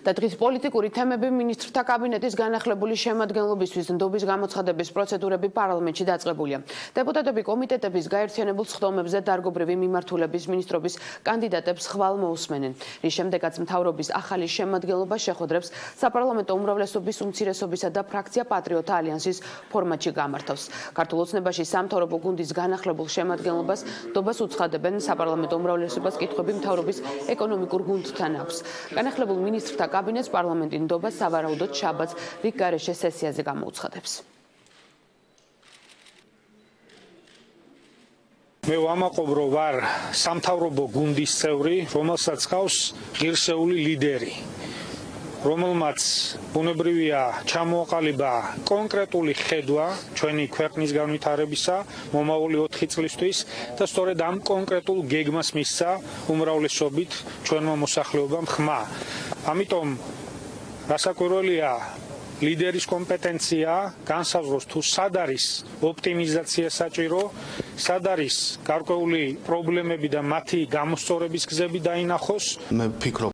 და დღის პოლიტიკური თემები მინისტრთა კაბინეტის განახლებული შემადგენლობისთვის ნდობის გამოცხადების პროცედურები პარლამენტში დაწყებულია. დეპუტატები კომიტეტების გაერთიანებულ სხდომებზე დარგობრივი მიმართულების მინისტრობის კანდიდატებს ხვალ მოусმენენ. რის შემდეგაც მთავრობის ახალი შემადგენლობა შეხვედრებს საპარლამენტო უმრავლესობის უმცირესობისა და ფრაქცია პატრიოტთა ალიანსის ფორმატში გამართავს. ქართულ ოცნებაში სამთავრობო გუნდის განახლებულ შემადგენლობას ნდობას უცხადებენ საპარლამენტო უმრავლესობას კითხვები მთავრობის ეკონომიკურ გუნდთან აქვს. განახლებულ მინისტრთა კაბინეტს პარლამენტი ნდობას სავარაუდოდ შაბათს რიგ გარეშე სესიაზე გამოუცხადებს. მე ვამაყობ, რომ ვარ სამთავრობო გუნდის წევრი, რომელსაც ჰყავს ღირსეული ლიდერი, რომელმაც ბუნებრივია ჩამოაყალიბა კონკრეტული ხედვა ჩვენი ქვეყნის განვითარებისა მომავალი 4 წლისთვის და სწორედ ამ კონკრეტულ გეგმას მისცა უმრავლესობით ჩვენმა მოსახლეობამ ხმა. ამიტომ რასაკვირველია ლიდერის კომპეტენცია განსაზღვროს თუ სად არის ოპტიმიზაცია საჭირო, სად არის გარკვეული პრობლემები და მათი გამოსწორების გზები დაინახოს. მე ვფიქრობ